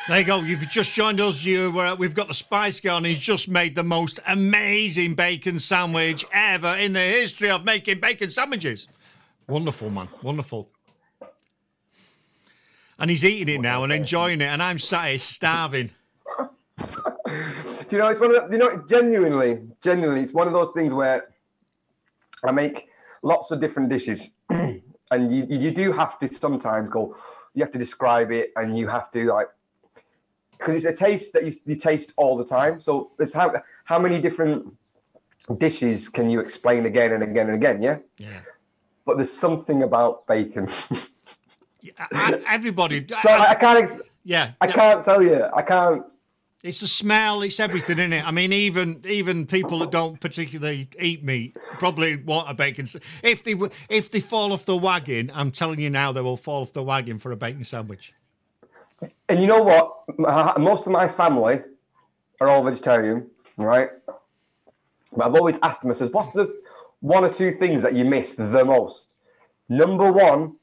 There you go. You've just joined us. We've got the Spice Guy on. He's just made the most amazing bacon sandwich ever in the history of making bacon sandwiches. Wonderful, man. Wonderful. And he's eating it now and enjoying it, and I'm sat here starving. Do you know, it's one of the, genuinely, it's one of those things where I make lots of different dishes, and you do have to sometimes go, you have to describe it, and you have to because it's a taste that you taste all the time. So there's how many different dishes can you explain again and again and again? Yeah. But there's something about bacon. Everybody. So I can't. I can't tell you. I can't. It's the smell. It's everything in it. I mean, even people that don't particularly eat meat probably want a bacon. If they fall off the wagon, I'm telling you now, they will fall off the wagon for a bacon sandwich. And you know what? Most of my family are all vegetarian, right? But I've always asked them. I says, "What's the one or two things that you miss the most?" Number one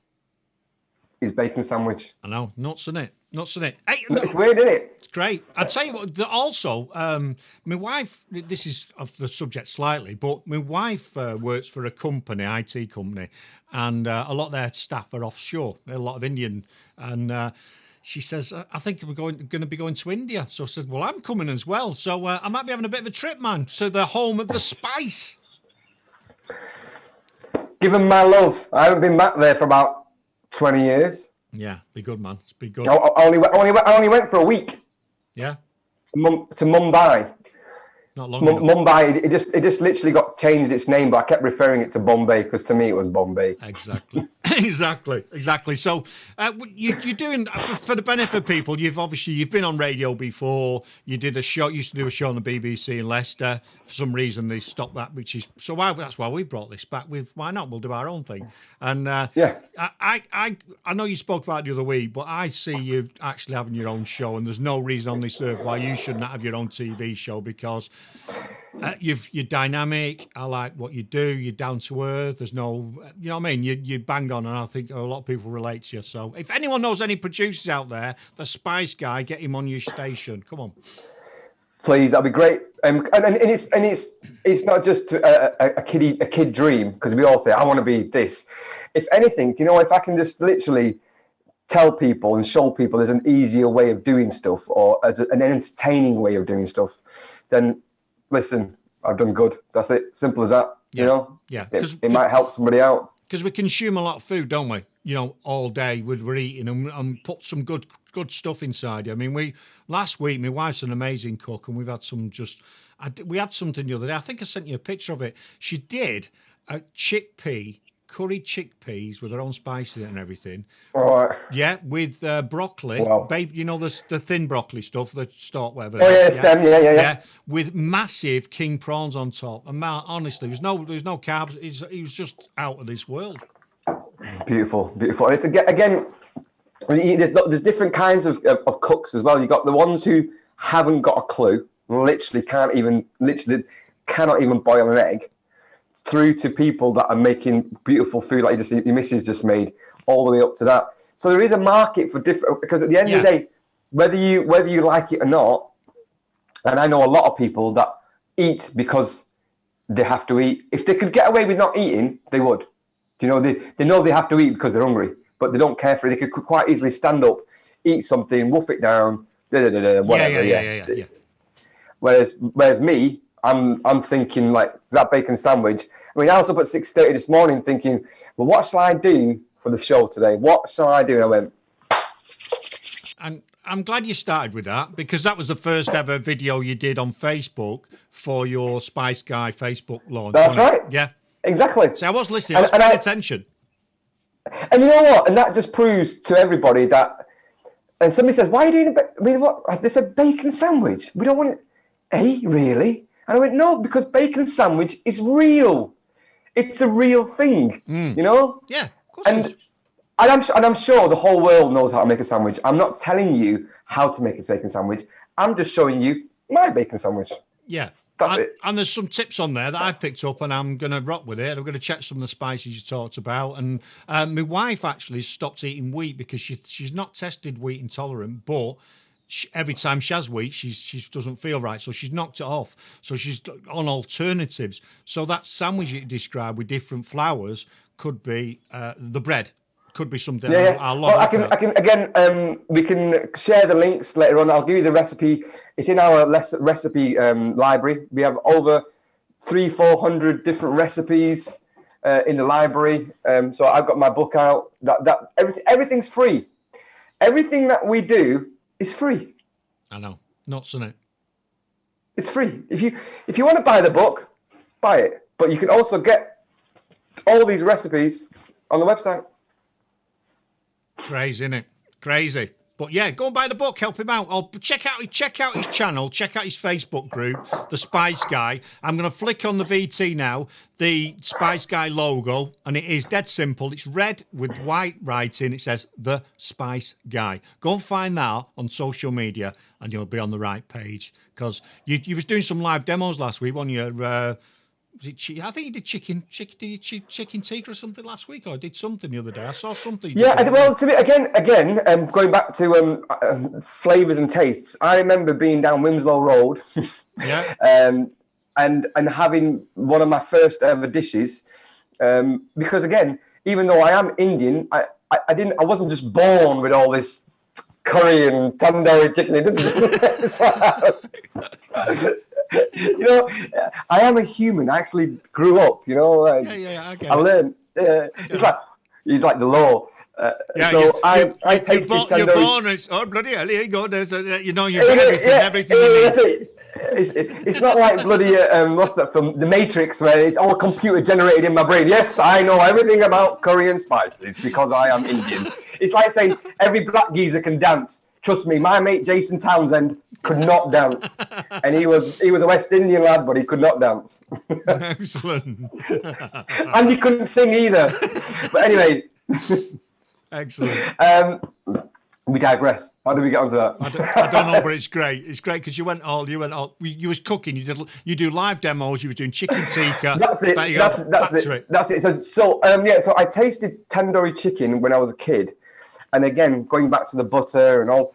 is bacon sandwich. I know, nuts in it. Hey, it's weird, isn't it? It's great. I'd tell you what, also, my wife, this is off the subject slightly, but my wife works for a company, IT company, and a lot of their staff are offshore, a lot of Indian, and she says, I think I'm going to be going to India. So I said, well, I'm coming as well. So I might be having a bit of a trip, man, to the home of the spice. Give them my love. I haven't been back there for about 20 years. Yeah, be good, man. It's be good. I only went for a week. Yeah. To Mumbai. Not long enough. Mumbai. It just literally got changed its name, but I kept referring it to Bombay because to me it was Bombay. Exactly. Exactly. So you're doing, for the benefit of people, you've been on radio before. You did a show. Used to do a show on the BBC in Leicester. For some reason they stopped that, that's why we brought this back. Why not? We'll do our own thing. And I know you spoke about it the other week, but I see you actually having your own show, and there's no reason on this earth why you should not have your own TV show, because you're dynamic. I like what you do. You're down to earth. There's no, you know what I mean? You bang on, and I think a lot of people relate to you. So if anyone knows any producers out there, the Spice Guy, get him on your station. Come on. Please, that'd be great. And it's not just a kid dream, because we all say I want to be this. If anything, if I can just literally tell people and show people there's an easier way of doing stuff, or as an entertaining way of doing stuff, then listen, I've done good. That's it. Simple as that. Yeah. It might help somebody out. Because we consume a lot of food, don't we? All day we're eating and put some good stuff inside you. I mean, last week my wife's an amazing cook, and we've had we had something the other day. I think I sent you a picture of it. She did a curried chickpeas with her own spices and everything. All right. Yeah, with broccoli. Wow. Babe, the thin broccoli stuff, the stalk, whatever. Oh yeah, stem. Yeah. With massive king prawns on top. And honestly, there was no carbs. He was just out of this world. Beautiful. And it's again, there's different kinds of cooks as well. You got the ones who haven't got a clue, literally cannot even boil an egg, through to people that are making beautiful food like your missus just made, all the way up to that. So there is a market for different, because at the end of the day, whether you like it or not, and I know a lot of people that eat because they have to eat. If they could get away with not eating, they would. They know they have to eat because they're hungry, but they don't care for it. They could quite easily stand up, eat something, wolf it down, whatever. Yeah. Whereas me, I'm thinking like that bacon sandwich. I mean, I was up at 6:30 this morning thinking, well, what shall I do for the show today? What shall I do? And I went. And I'm glad you started with that, because that was the first ever video you did on Facebook for your Spice Guy Facebook launch. That's right. Yeah. Exactly. So I was listening. I was paying attention. And you know what? And that just proves to everybody that. And somebody says, "Why are you doing it?" I mean, what? They said bacon sandwich. We don't want it. Hey, really? And I went, no, because bacon sandwich is real. It's a real thing. Yeah, of course. And I'm sure the whole world knows how to make a sandwich. I'm not telling you how to make a bacon sandwich. I'm just showing you my bacon sandwich. Yeah. That's it. And there's some tips on there that I've picked up, and I'm going to rock with it. I'm going to check some of the spices you talked about. And my wife actually stopped eating wheat because she's not tested wheat intolerant, but every time she has wheat, she doesn't feel right, so she's knocked it off. So she's on alternatives. So that sandwich you described with different flours could be the bread. Could be something. Yeah, I'll I can again. We can share the links later on. I'll give you the recipe. It's in our recipe library. We have over 400 different recipes in the library. So I've got my book out. That everything's free. Everything that we do is free. I know, nuts, isn't it? It's free. If you want to buy the book, buy it. But you can also get all these recipes on the website. Crazy, isn't it? Crazy. But yeah, go and buy the book, help him out. Or check out his channel, check out his Facebook group, The Spice Guy. I'm going to flick on the VT now, the Spice Guy logo, and it is dead simple. It's red with white writing. It says The Spice Guy. Go and find that on social media, and you'll be on the right page. Because you was doing some live demos last week on your... I think you did chicken tikka or something last week, or I did something the other day. I saw something. Yeah, well, to me, again, going back to flavors and tastes. I remember being down Winslow Road, yeah, and having one of my first ever dishes, because again, even though I am Indian, I wasn't just born with all this curry and tandoori chicken. You know, I am a human. I actually grew up. You know, I learned. It's like he's like the law. I tasted tandoori. You're born. It's, oh bloody hell! Here you go. There's you've got everything. You need. It's not like bloody what's that film, The Matrix, where it's all computer generated in my brain. Yes, I know everything about curry and spices because I am Indian. It's like saying every black geezer can dance. Trust me, my mate Jason Townsend could not dance, and he was a West Indian lad, but he could not dance. Excellent. And he couldn't sing either. But anyway. Excellent. We digress. How do we get onto that? I don't know, but it's great. It's great because you went all. You was cooking. You do live demos. You was doing chicken tikka. That's it. That's it. So I tasted tandoori chicken when I was a kid. And again, going back to the butter and all,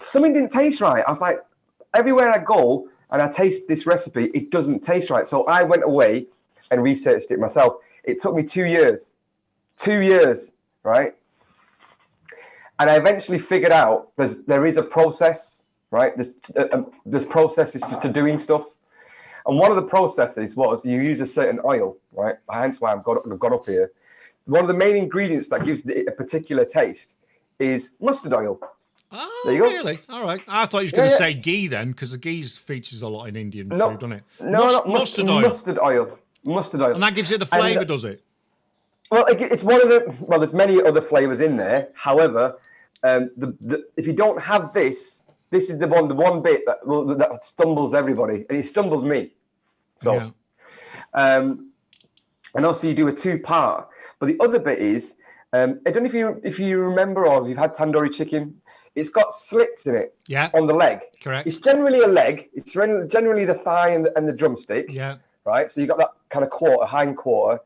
something didn't taste right. I was like, everywhere I go and I taste this recipe, it doesn't taste right. So I went away and researched it myself. It took me 2 years. 2 years, right? And I eventually figured out there is a process, right? There's processes to doing stuff. And one of the processes was you use a certain oil, right? Hence why I've got up here. One of the main ingredients that gives it a particular taste is mustard oil. Oh, really? All right. I thought you was going to say ghee then, because the ghee features a lot in Indian food, doesn't it? No, mustard oil. Mustard oil. And that gives it the flavour, does it? Well, it's one of the... Well, there's many other flavours in there. However, if you don't have this is the one bit that stumbles everybody, and it stumbled me. So, and also you do a 2-part. But the other bit is, I don't know if you remember or if you've had tandoori chicken. It's got slits in it. Yeah. On the leg. Correct. It's generally a leg. It's generally the thigh and the drumstick. Yeah. Right. So you got that kind of hind quarter,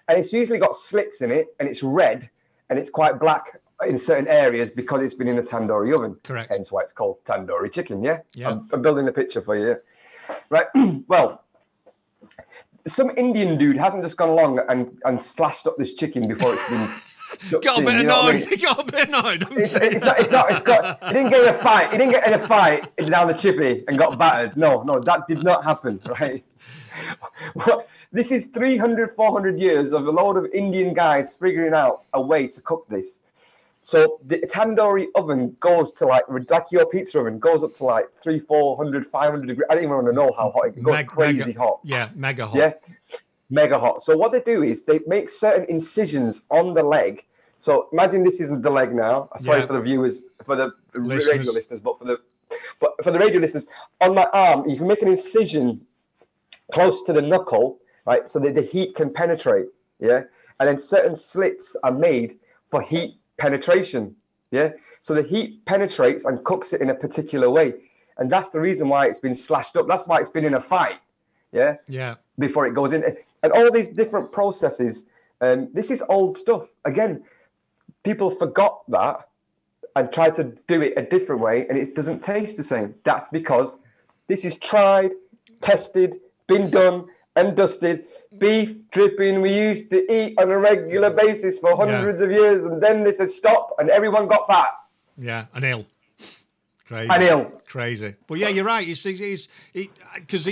and it's usually got slits in it, and it's red, and it's quite black in certain areas because it's been in a tandoori oven. Correct. Hence why it's called tandoori chicken. Yeah. Yeah. I'm building a picture for you. Right. Well. Some Indian dude hasn't just gone along and slashed up this chicken before it's been got a bit annoyed. He got a bit annoyed. He didn't get in a fight. He didn't get in a fight down the chippy and got battered. No, that did not happen. Right. This is 300, 400 years of a load of Indian guys figuring out a way to cook this. So the tandoori oven goes to like your pizza oven goes up to like 300, 400, 500 degrees. I don't even want to know how hot it goes. Crazy hot. Yeah, mega hot. Yeah, mega hot. So what they do is they make certain incisions on the leg. So imagine this isn't the leg now. Sorry for the viewers, for the radio listeners, but for the radio listeners, on my arm, you can make an incision close to the knuckle, right? So that the heat can penetrate. Yeah, and then certain slits are made for heat penetration. Yeah, so the heat penetrates and cooks it in a particular way, and that's the reason why it's been slashed up. That's why it's been in a fight. Yeah, before it goes in, and all these different processes. This is old stuff. Again, people forgot that, and try to do it a different way, and it doesn't taste the same. That's because this is tried, tested, been done and dusted. Beef dripping we used to eat on a regular basis for hundreds of years, and then they said stop, and everyone got fat. Yeah, and ill. Crazy. And ill. Crazy. But yeah, you're right. Because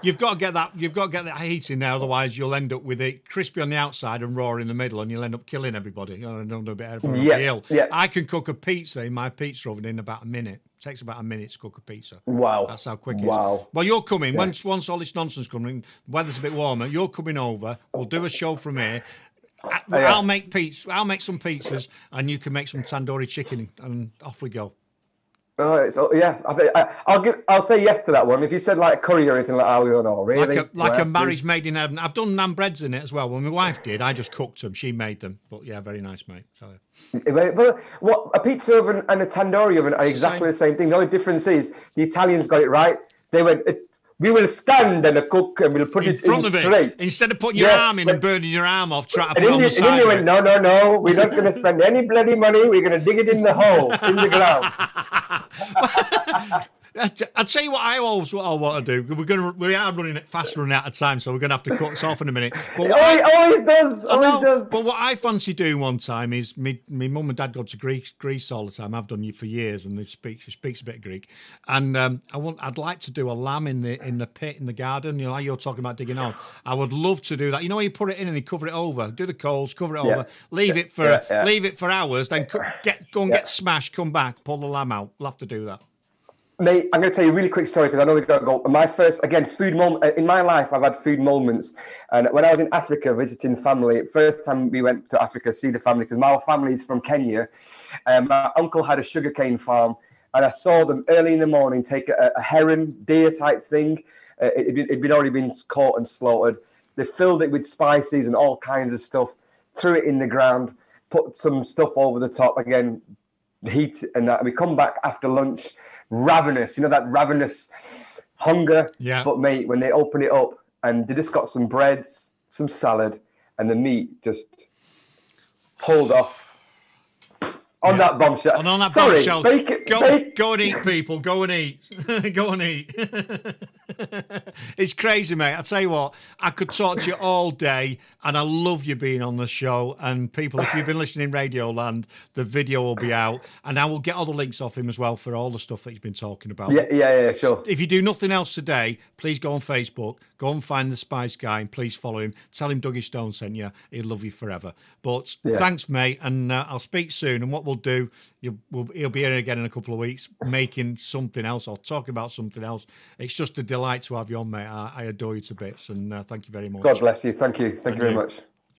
you've got to get that heat in there, otherwise you'll end up with it crispy on the outside and raw in the middle, and you'll end up killing everybody. Ill. Yeah. I can cook a pizza in my pizza oven in about a minute. It takes about a minute to cook a pizza. Wow. That's how quick it is. Wow. Well, you're coming. Once all this nonsense coming, the weather's a bit warmer, you're coming over. We'll do a show from here. I'll make pizza. I'll make some pizzas, and you can make some tandoori chicken, and off we go. I'll say yes to that one. If you said like curry or anything like that, I don't know, really. Like a marriage made in heaven. I've done naan breads in it as well. When my wife did, I just cooked them. She made them. But yeah, very nice, mate. So. But what a pizza oven and a tandoori oven are exactly the same thing. The only difference is the Italians got it right. They went, we will stand and cook and we'll put it in straight. Instead of putting your arm in and burning your arm off, try to put it on the side. And India went, no, we're not going to spend any bloody money. We're going to dig it in the hole, in the ground. I'll tell you what I want to do. We are running out of time, so we're gonna have to cut this off in a minute. But always does. But what I fancy doing one time is me mum and dad go to Greece all the time. I've done it for years, and she speaks a bit of Greek. And I'd like to do a lamb in the pit in the garden. You know, like you're talking about digging on. I would love to do that. You know, you put it in and you cover it over, do the coals, cover it over, leave it for hours, then go and get smashed, come back, pull the lamb out. We'll have to do that. Mate, I'm going to tell you a really quick story because I know we've got to go. My first, again, food moment. In my life, I've had food moments. And when I was in Africa visiting family, first time we went to Africa, see the family, because my family is from Kenya. My uncle had a sugarcane farm, and I saw them early in the morning take a heron, deer type thing. It'd already been caught and slaughtered. They filled it with spices and all kinds of stuff, threw it in the ground, put some stuff over the top, again, heat and that. We come back after lunch, ravenous, you know, that ravenous hunger. Yeah. But mate, when they open it up and they just got some breads, some salad, and the meat just pulled off on that bombshell. And on that Sorry, bombshell, go and eat, people. Go and eat. Go and eat. It's crazy, mate. I tell you what, I could talk to you all day, and I love you being on the show. And people, if you've been listening in Radio Land, the video will be out, and I will get all the links off him as well for all the stuff that he's been talking about. Yeah, sure. If you do nothing else today, please go on Facebook, go and find the Spice Guy, and please follow him. Tell him Dougie Stone sent you. He'll love you forever. But thanks, mate, and I'll speak soon. And what we'll do, he'll be here again in a couple of weeks, making something else or talking about something else. It's just a delight to have you on, mate. I adore you to bits, and thank you very much. God bless you. Thank you. Thank you very much.